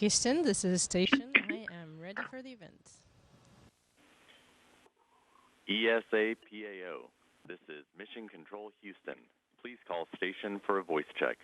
Houston, this is Station. I am ready for the event. ESA PAO, this is Mission Control Houston. Please call station for a voice check.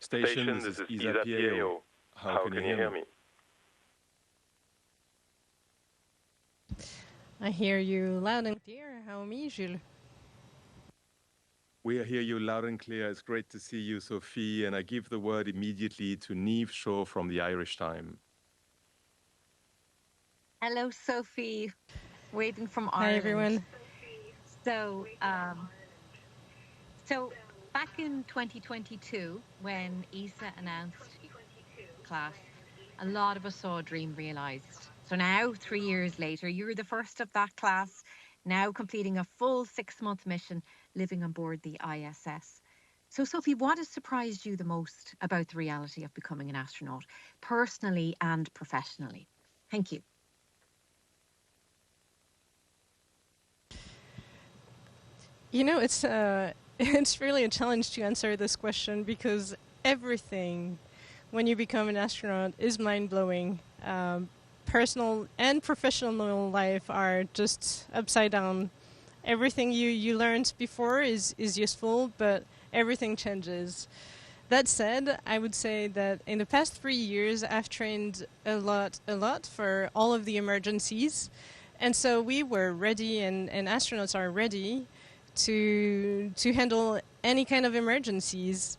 Station, this is ESA PAO. How can you hear me? I hear you loud and clear. How are you, Jules? We hear you loud and clear. It's great to see you, Sophie. And I give the word immediately to Niamh Shaw from the Irish Time. Hello, Sophie. Waving from Ireland. Hi, everyone. So back in 2022, when ESA announced class, a lot of us saw a dream realised. So now, 3 years later, you're the first of that class, now completing a full 6-month mission, living on board the ISS. So, Sophie, what has surprised you the most about the reality of becoming an astronaut, personally and professionally? Thank you. You know, it's really a challenge to answer this question because everything when you become an astronaut is mind-blowing. Personal and professional life are just upside down. Everything you learned before is useful, but everything changes. That said, I would say that in the past 3 years, I've trained a lot for all of the emergencies. And so we were ready, and astronauts are ready to handle any kind of emergencies.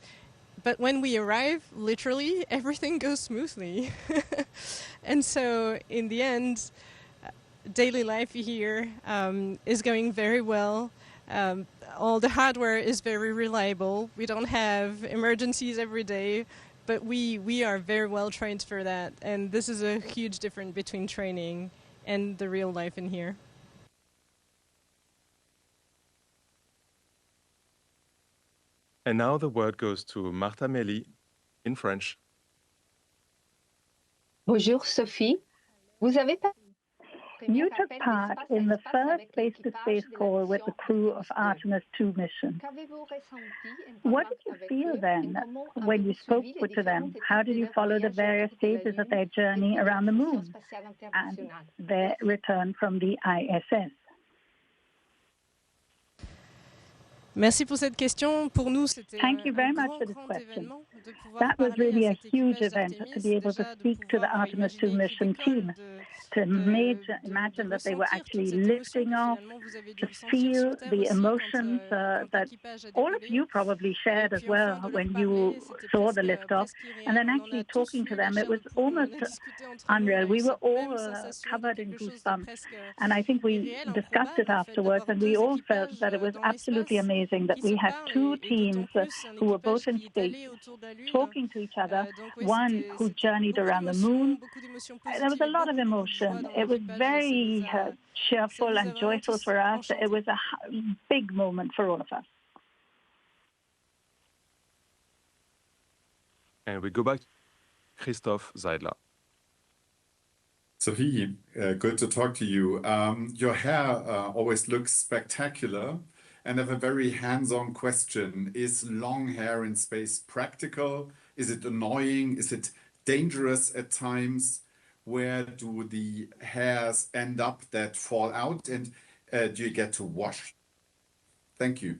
But when we arrive, literally, everything goes smoothly. And so in the end, daily life here is going very well. All the hardware is very reliable. We don't have emergencies every day, but we are very well trained for that. And this is a huge difference between training and the real life in here. And now the word goes to Martha Melly in French. Bonjour Sophie. Vous avez You took part in the first space-to-space call with the crew of Artemis II mission. What did you feel then when you spoke to them? How did you follow the various stages of their journey around the moon and their return from the ISS? Merci pour cette question. Pour nous, c'était Thank you very much for this question. That was really a huge event to be able to speak to the Artemis II mission team, to imagine that they were actually lifting off, to feel the emotions that all of you probably shared as well when you saw the liftoff, and then actually talking to them. It was almost unreal. We were all covered in goosebumps, and I think we discussed it afterwards, and we all felt that it was absolutely amazing that we had two teams who were both in space talking to each other, one who journeyed around the moon. There was a lot of emotion. It was very cheerful and joyful for us. It was a big moment for all of us. And we go back to Christoph Seidler. Sophie, good to talk to you. Your hair always looks spectacular. And I have a very hands-on question. Is long hair in space practical? Is it annoying? Is it dangerous at times? Where do the hairs end up that fall out? And do you get to wash? Thank you.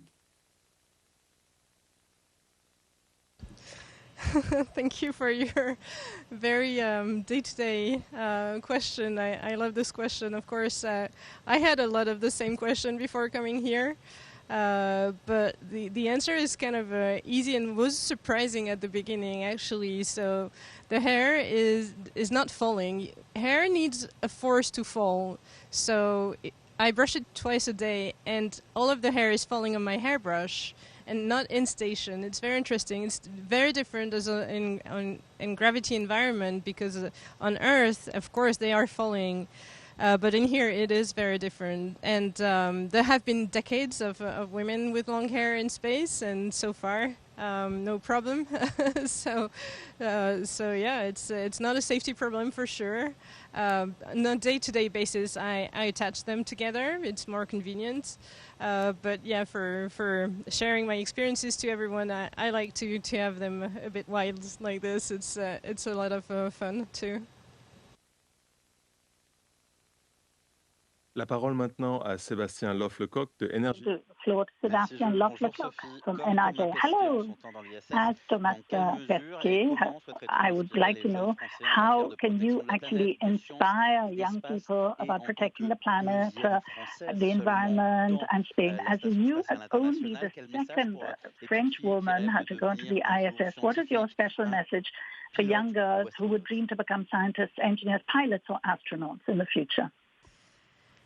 Thank you for your very day-to-day question. I love this question. Of course, I had a lot of the same question before coming here. But the answer is kind of easy and was surprising at the beginning, actually. So the hair is not falling. Hair needs a force to fall. So I brush it twice a day, and all of the hair is falling on my hairbrush. and not in station. It's very interesting. It's very different as in gravity environment, because on Earth, of course, they are falling. But in here, it is very different. And there have been decades of women with long hair in space, and so far, no problem. So yeah, it's not a safety problem for sure. On a day-to-day basis, I attach them together. It's more convenient. But yeah, for sharing my experiences to everyone, I like to have them a bit wild like this. It's a lot of fun too. La parole maintenant à Sébastien Loff-Lecoq de Énergie. Floor to Sebastian Loff-Lecoq from NRJ. Hello, as Thomas Pesquet, I would like to know, how can you actually inspire young people about protecting the planet, the environment, and Spain? As you are only the second French woman to go into the ISS, what is your special message for young girls who would dream to become scientists, engineers, pilots, or astronauts in the future?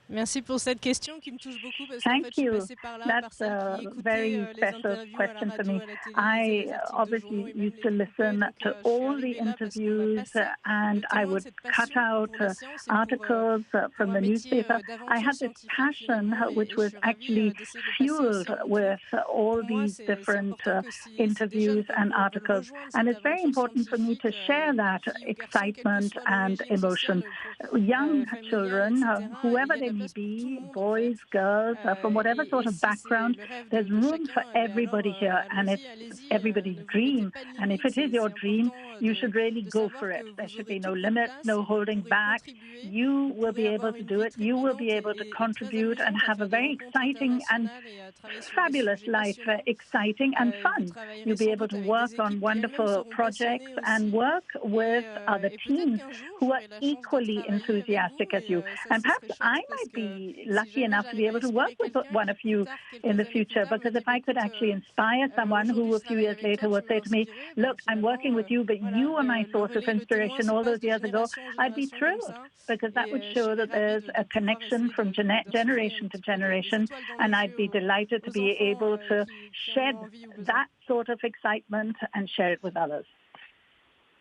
Merci pour cette question qui me touche beaucoup parce qu'en fait, Thank je suis you. passée par là par That's celle a qui écoutait very les special interviews à la question for radio, me. à la télé, I les articles de obviously journaux et même used les to coupés. listen Donc, to je suis all the arrivée là parce qu'on m'a interviews passé and le I témoin de would cette cut passion out pour la science et articles pour from un the métier newspaper. I d'aventure had this scientifique passion finalement, which et je was suis ravie actually d'essayer de le passer fueled aussi en with all Pour moi, these c'est different important que si des interviews jeunes and veulent articles. rejoindre And cette it's very aventure important for me to scientifique, share that fille ou garçon, quelle que excitement soit and l'origine emotion. sociale, Young familiale, children, etc. Il whoever y a de they la may place pour tout le be, monde en boys, fait. girls, from whatever sort Et of si c'est background, le rêve there's de room for chacun, everybody here, and it's allez-y, everybody's ne vous mettez dream. pas de And if limites. it is your C'est dream, important you should really de go savoir for que it. There vous should be aurez no toute votre limits, place, no et vous holding pourrez back. contribuer, You vous will pourrez be able avoir to une do vie it. très You will be prenante able to et très contribute and amusante à have a faire des very rencontres exciting and internationales et à travailler sur des fabulous sujets life, passionnants. exciting and Vous fun. travaillerez You'll be sans able doute to avec work des on équipes qui elles-mêmes wonderful seront projects passionnées and aussi. work with other Et peut-être teams qu'un jour, who are j'aurai la chance de equally travailler avec vous, enthusiastic as you. ça, And ce perhaps serait I chouette parce might que be si lucky jamais enough to be j'arrive à able to work inspirer with quelqu'un one qui of plus you tard, in quelques the années plus future, tard, me because dit, if I could écoute, actually inspire someone who aujourd'hui a je few travaille years avec later toi, will tu m'as say to me, inspiré, look, I'm finalement, working with you, but you were my le source of relais, le témoin inspiration se all passe those de years ago, génération en I'd be génération comme thrilled ça. because that would Et je show serais that ravie there's a de pouvoir connection essayer from d'insuffler un generation to petit peu des generation, étoiles dans and les I'd yeux be delighted to aux be enfants able to qui en shed ont envie ou besoin. that sort of excitement and share it with others.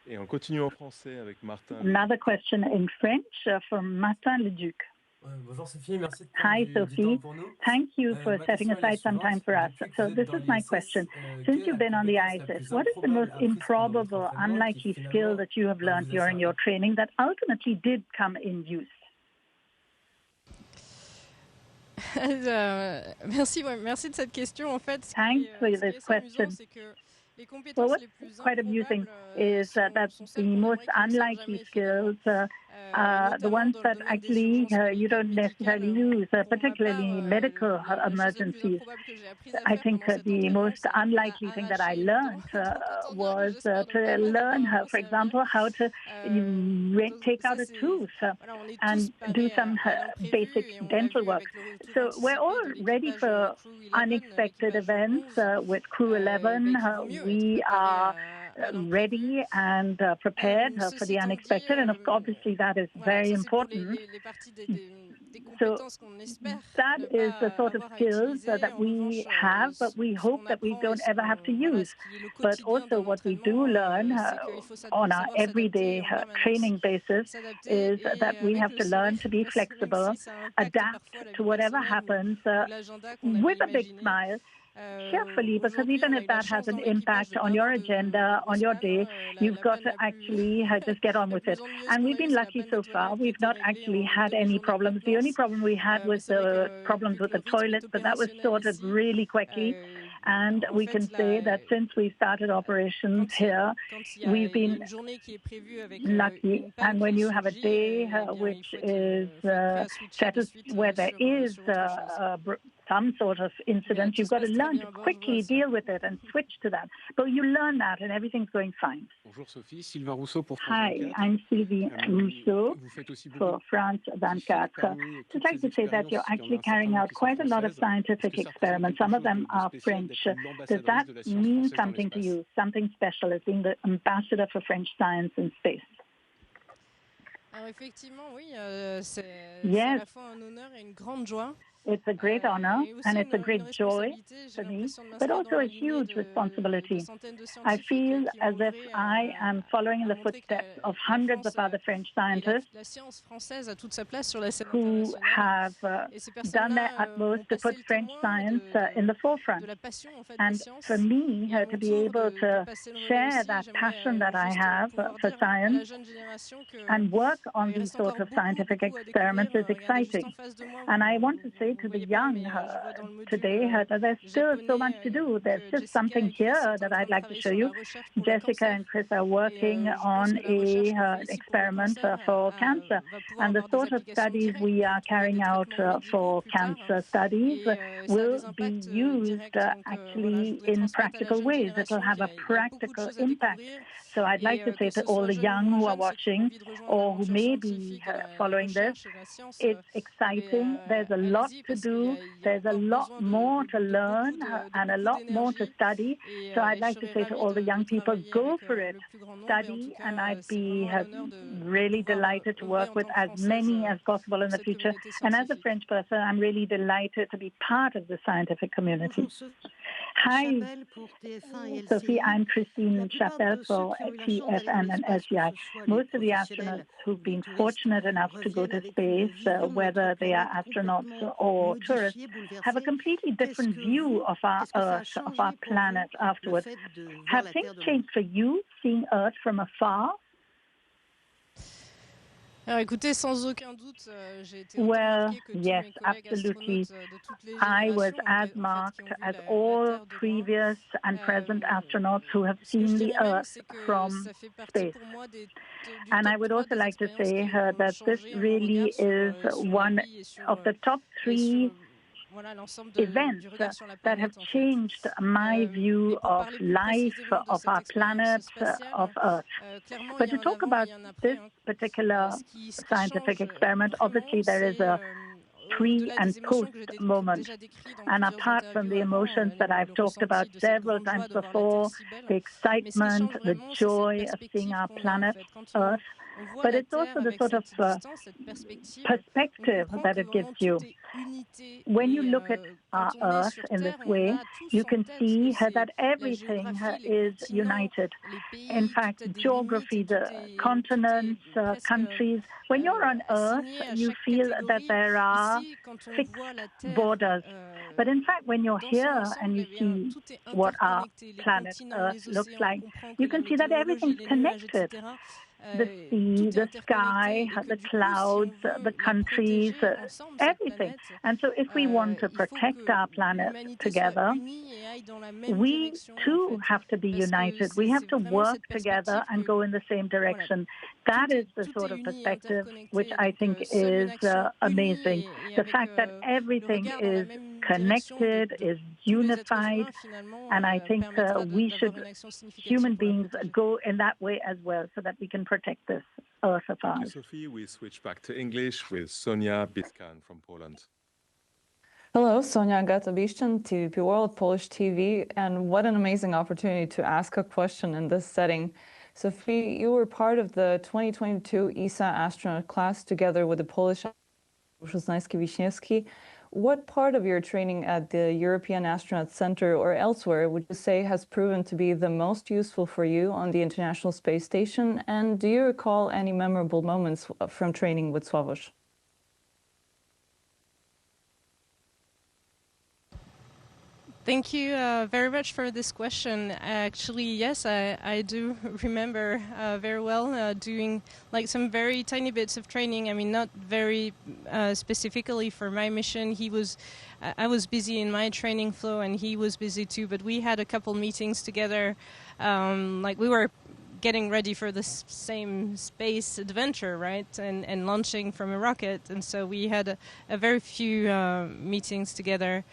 Et on continue en français avec Martin. Another question in French from Martin Leduc. Bonjour Sophie, merci de Hi prendre du Sophie, temps pour nous. thank you for Ma setting question est la aside some time suivante. for us. Depuis que So vous êtes this dans is my l'ISS, question. quelle Since est you've la been on the compétence la ISS, plus what is the most improbable apprise pendant votre improbable, entraînement qui unlikely skill finalement that you have learned vous a during your servi? training that ultimately did come in use? Merci de cette question. En fait, Thanks for ce qui est this assez amusant, question. c'est que les Well, compétences what's les plus quite amusing improbables is that sont the celles qu'on most aimerait qu'ils ne servent unlikely jamais finalement. skills are the Notamment ones dans le that domaine des actually urgences you don't médicales. necessarily use, Pour ma part, particularly medical la chose la plus emergencies. improbable que j'ai appris à I faire think pendant cet the entraînement, most c'est d'apprendre unlikely à thing that I arracher une learned dent. Donc autant dire que was j'espère ne to pas learn m'en how, for servir. example, how to Donc take out ça, a c'est tooth voilà, on est and tous do parés some à l'imprévu basic et on l'a dental vu work. avec le retour So we're all anticipé de ready l'équipage for Crew 11, unexpected l'équipage events 11. with Crew 11. Qu'il vaut mieux We être préparé are à l'imprévu. ready and prepared for Ceci the étant dit, unexpected, and obviously that is voilà, very ça c'est pour important. les parties des So compétences qu'on espère that ne is the pas sort of avoir à skills utiliser. that En we revanche, have, but we ce hope qu'on that we apprend et don't ever have to voilà, use. ce qui est le But quotidien also d'un what we do entraînement, learn c'est qu'il faut on our savoir everyday s'adapter en permanence. training basis S'adapter is that et we avec have le to learn sourire, to be même flexible, si ça impacte adapt parfois la to vie whatever personnelle happens ou l'agenda qu'on avait with a big imaginé. smile, carefully, because Aujourd'hui, even on a if eu la that has chance an dans l'équipage impact de on pas your avoir de agenda, on grosses your pannes. day, you've La got panne to la plus actually just get on la with plus it. ennuyeuse And qu'on we've a eue, been c'est la lucky panne des so far. toilettes qui We've était not réglée actually en had any demi-journée pas problems. de The only place. problem we had Mais was c'est vrai the que problems vu que with le the rythme est toilets, but that was opérationnel sorted ici, really quickly. And en we fait, can say that since we started operations here, quand we've il y a been une journée qui est prévue avec lucky. une panne And when qui you have a surgit, day eh bien, il which faut is prêt à switcher de suite where there is sur autre chose. some sort of incident, tout you've se got to passe très learn bien to à bord, je vous quickly rassure. deal with it and switch to that. But you learn that and everything's going fine. Bonjour Sophie, Sylvain Rousseau pour France Hi, 24. I'm Sylvie Rousseau Vous faites aussi beaucoup for France 24. I'd like to say that you're actually carrying out quite a lot of scientific experiments. Some of them are French. Does that mean something to you, something special as being the ambassador for French science in space? Alors effectivement, oui, c'est Yes. à la fois un honneur et une grande joie. It's a great honor and it's a great joy for me, but also a huge responsibility. I feel as if I am following in the footsteps of hundreds of other French scientists who have done their utmost to put French science in the forefront. And for me, to be able to share that passion that I have for science and work on these sort of scientific experiments is exciting. And I want to say to the young today that there's still so much to do. There's just something here that I'd like to show you. Jessica and Chris are working on an experiment for cancer. And the sort of studies we are carrying out for cancer studies will be used actually in practical ways. It will have a practical impact. So I'd like to say to all the young who are watching or who may be following this, it's exciting. There's a lot to do. There's a lot more to learn and a lot more to study. So I'd like to say to all the young people, go for it, study, and I'd be really delighted to work with as many as possible in the future. And as a French person, I'm really delighted to be part of the scientific community. Hi, Sophie. I'm Christine Chapelle for TFN and SGI. Most of the astronauts who've been fortunate enough to go to space, whether they are astronauts or tourists, have a completely different view of our Earth, of our planet afterwards. Have things changed for you, seeing Earth from afar? Alors, écoutez, sans aucun doute, j'ai été well, yes, absolutely. I was as marked as all previous and present astronauts who have seen the Earth from space. And I would also like to say that this really is one of the top 3 events that have changed my view of life, of our planet, of Earth. But to talk about this particular scientific experiment, obviously there is a pre and post moment. And apart from the emotions that I've talked about several times before, the excitement, the joy of seeing our planet, Earth, but it's also the sort of perspective that it gives you. When you look at our Earth in this way, you can see that everything is united. In fact, geography, the continents, countries, when you're on Earth, you feel that there are fixed borders. But in fact, when you're here and you see what our planet Earth looks like, you can see that everything's connected. The sea, the sky, the clouds, the countries, everything. And so if we want to protect our planet together, we too have to be united. We have to work together and go in the same direction. That is the sort of perspective which I think is amazing. The fact that everything is connected, is unified, and I think we should, human beings, go in that way as well so that we can protect this Earth of ours. Thank you, Sophie. We switch back to English with Sonia Biskan from Poland. Hello, Sonia Agata-Biszczyn, TVP World, Polish TV, and what an amazing opportunity to ask a question in this setting. Sophie, you were part of the 2022 ESA astronaut class together with the Polish Wiśniewski. What part of your training at the European Astronaut Center or elsewhere would you say has proven to be the most useful for you on the International Space Station? And do you recall any memorable moments from training with Sławomir? Thank you very much for this question. Actually, yes, I do remember very well doing like some very tiny bits of training. I mean, not very specifically for my mission. I was busy in my training flow and he was busy too, but we had a couple meetings together. Like we were getting ready for the same space adventure, right? And launching from a rocket. And so we had a very few meetings together.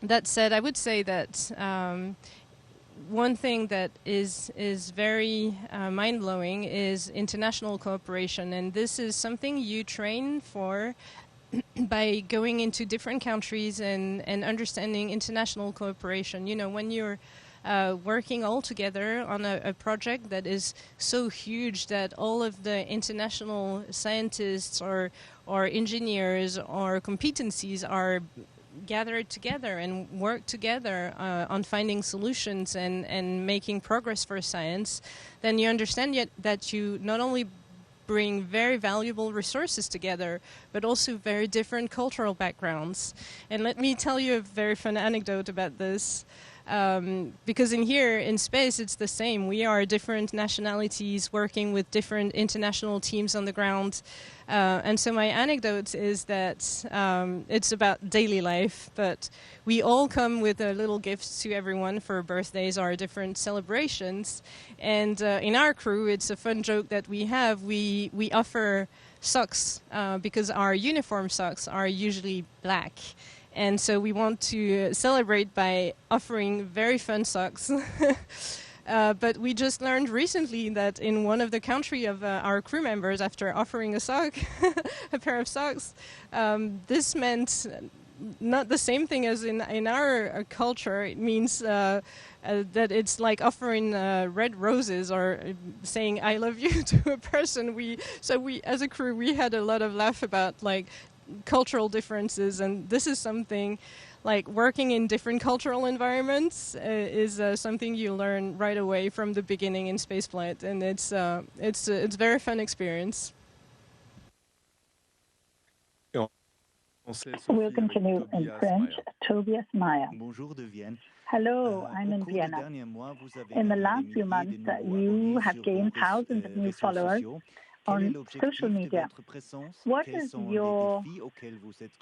That said, I would say that one thing that is very mind-blowing is international cooperation, and this is something you train for by going into different countries and understanding international cooperation. You know, when you're working all together on a project that is so huge that all of the international scientists or engineers or competencies are gathered together and work together on finding solutions and making progress for science, then you understand that you not only bring very valuable resources together, but also very different cultural backgrounds. And let me tell you a very fun anecdote about this. Because in space, it's the same. We are different nationalities working with different international teams on the ground. And so my anecdote is that it's about daily life, but we all come with little gifts to everyone for birthdays or different celebrations. And in our crew, it's a fun joke that we have. We offer socks because our uniform socks are usually black. And so we want to celebrate by offering very fun socks. But we just learned recently that in one of the country of our crew members, after offering a sock, a pair of socks, this meant not the same thing as in our culture. It means that it's like offering red roses or saying "I love you" to a person. So as a crew, we had a lot of laugh about like cultural differences, and this is something like working in different cultural environments is something you learn right away from the beginning in spaceflight, and it's a very fun experience. We'll continue in French. Tobias Meyer. Bonjour de Vienne. Hello, I'm in Vienna. In the last few months, you have gained thousands of new followers on social media. What is your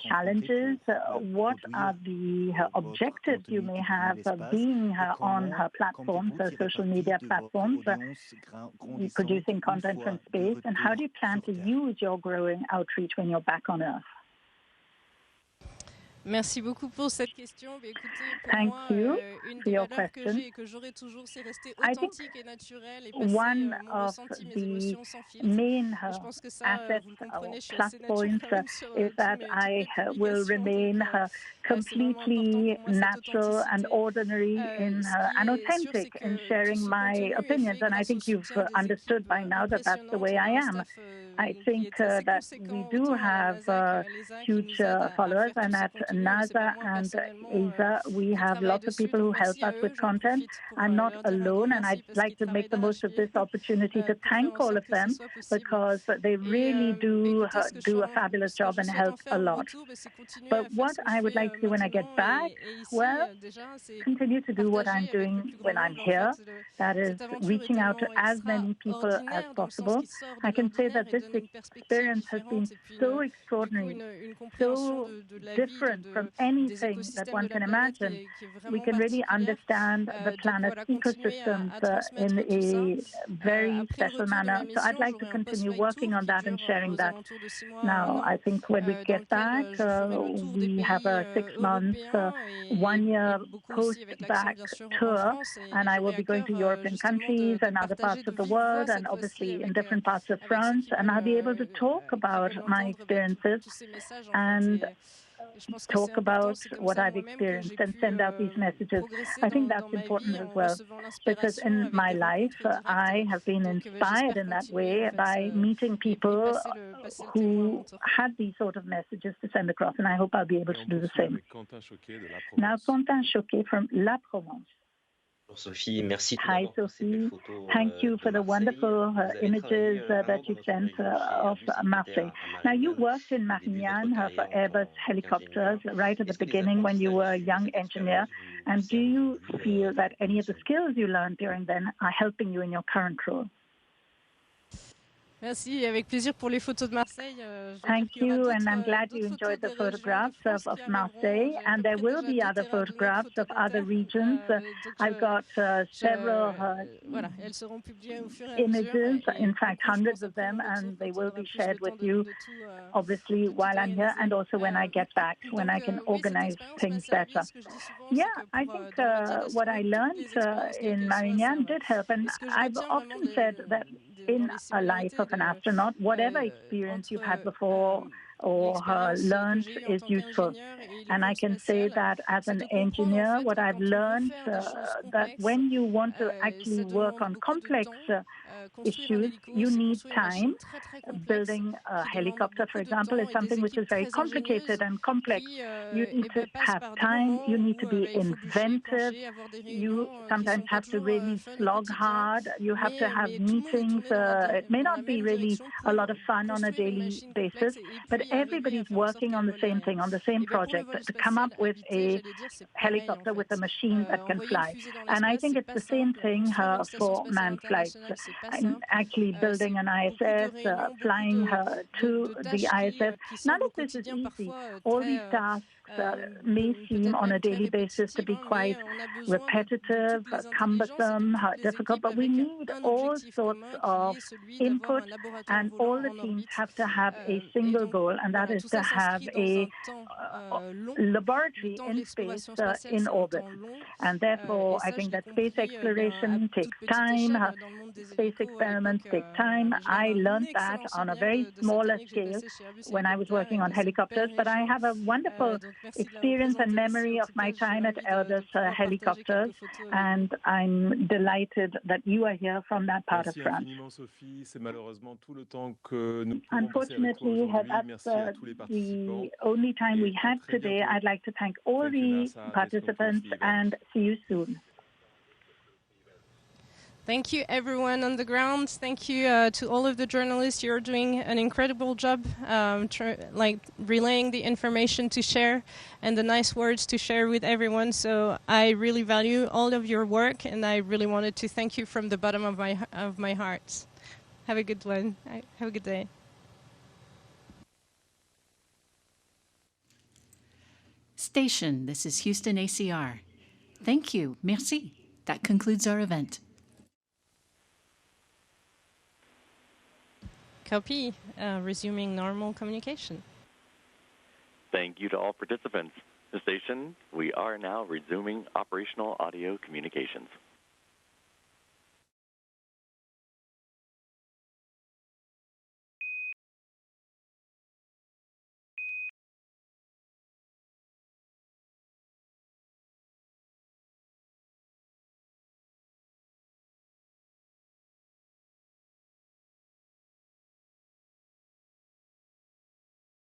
challenges? What are the objectives you may have being on her platforms, social media platforms, producing content from space? And how do you plan to use your growing outreach when you're back on Earth? Merci beaucoup pour cette question. Écoutez, pour Thank moi, you une for des your valeurs que question. j'ai et que j'aurai toujours, c'est rester I think authentique et naturel et passer one mon of ressenti, mes the émotions sans filtre. main Et je pense que ça, assets vous le or comprenez, je suis plus assez points naturelle sur is that toutes I mes will publications. remain Donc, c'est vraiment important completely pour moi cette natural and authenticité. ordinary and Ce qui est sûr, c'est authentic in que sharing tout ce my contenu est opinions. fait And I grâce au think you've soutien des understood équipes by now that that's the impressionnantes. way On I a un am. staff I qui think est assez that we conséquent, do autant à la have NASA qu'à l'ESA, qui huge nous aide à followers, faire and tous ces at contenus. Mais c'est pas NASA moi and personnellement ESA, we qui have travaille lots of dessus. people Donc who help merci à us eux, with j'en content. profite pour I'm not leur dire un grand alone, and merci I'd parce like qu'ils to make travaillent the most of this d'arrache-pied opportunity to pour faire thank en all sorte of que ce them soit possible. because they really do Écoutez, ce que do a fabulous ce que job je and souhaite en help a faire en lot. retour, c'est continuer But à faire what ce que I je would fais like to do when I get maintenant. back, Et ici, well, déjà, c'est continue to do what I'm partager avec le doing plus grand when I'm nombre. En here. fait, That is cette aventure est reaching out to tellement as many people as extraordinaire dans le sens possible. qu'il sort de I can say l'ordinaire that et this donne une perspective experience has been différente et puis so du coup extraordinary, une compréhension so de la vie, different from des anything that écosystèmes one de la can planète imagine. qui est We vraiment can really particulière. understand the Donc planet's voilà, continuer ecosystems à in transmettre tout ça. a very Après le special retour de ma manner. So I'd mission, like to j'aurai un continue post-flight working tour on qui that and dure sharing aux that. alentours de 6 mois à Now, 1 an, I think when we dans get lequel back, je ferai le tour des we have pays a 6 months, européens et 1 year beaucoup aussi avec l'accent post-back bien sûr en tour, France et and I will j'aurai à be going cœur to European justement countries de and other partager parts de of the vive voix world, and cette fois-ci obviously in avec different parts of ceux France, qui and I'll be able to talk about veulent my entendre experiences tous ces messages en and fait. Et je pense que c'est talk important, about c'est comme what ça I've moi-même que experienced j'ai and pu send out these messages. progresser I think dans that's ma important vie as en well, recevant because l'inspiration in avec my des life, rencontres I directes. have been Donc inspired j'espère in that continuer way en fait by meeting et people passer le témoin à mon who tour. had these sort of messages to send across, and I hope I'll be able Et to on do the poursuit same. avec Quentin Choquet de La Now, Provence. Quentin Choquet from La Provence. Bonjour Sophie, merci tout Hi, d'abord pour ces belles Sophie. photos Thank you de for the Marseille. wonderful Vous avez images travaillé un that an dans you notre sent région chez of Airbus Marseille. Hélicoptères à Now, you Marignane worked in au début de votre Marignane for carrière en Airbus tant helicopters qu'ingénieur. right at the Est-ce que les beginning when you were a apprentissages du young cet engineer. escalade vous And do servent you aujourd'hui feel dans that votre any of the mission? skills you learned during then are helping you in your current role? Merci, avec plaisir pour les photos de Marseille. Je dois dire Thank qu'il y aura you, and I'm glad d'autres you photos enjoyed the des régions de photographs France of qui Marseille, arriveront. J'ai à and peu there près will déjà be 2 other terrains donnés de photographs of other photomontages. regions. Donc I've got several voilà, elles seront publiées au fur et à mesure. images, Et in du fact, coup, je hundreds pense of après them, mon retour, and they quand on will aura be plus shared le temps with you, obviously, de tout while I'm here, organiser. and also when I get back, when I can Oui, cette organize expérience things m'a servi. better. Ce que je dis souvent, Yeah, c'est que I pour, think dans le métier what I d'astronaute, toutes learned les expériences, quelles in qu'elles soient, Marignane servent. did help, and Et ce que je I've retiens vraiment often said that dans in les a life similarités of an astronaut, whatever experience you've had before, or learned is useful. And I can say that as an engineer, what I've learned that when you want to actually work on complex issues, you need time. Building a helicopter, for example, is something which is very complicated and complex. You need to have time, you need to be inventive, you sometimes have to really slog hard, you have to have meetings. It may not be really a lot of fun on a daily basis, but everybody's working on the same thing, on the same project, to come up with a helicopter with a machine that can fly. And I think it's the same thing for manned flights. I'm actually building an ISS, flying her to the ISS. None of this is easy. All these tasks may seem on a daily basis to be quite repetitive, cumbersome, difficult, but we need all sorts of input, and all the teams have to have a single goal, and that is to have a laboratory in space in orbit. And therefore, I think that space exploration takes time, space experiments take time. I learned that on a very smaller scale when I was working on helicopters, but I have a wonderful experience and memory of my time at Airbus Helicopters, and I'm delighted that you are here from that part of France. Unfortunately, that's the only time we have today. I'd like to thank all the participants and see you soon. Thank you, everyone on the ground. Thank you to all of the journalists. You're doing an incredible job, relaying the information to share and the nice words to share with everyone. So I really value all of your work, and I really wanted to thank you from the bottom of my heart. Have a good one. Have a good day. Station, this is Houston ACR. Thank you. Merci. That concludes our event. Copy. Resuming normal communication. Thank you to all participants. The station, we are now resuming operational audio communications.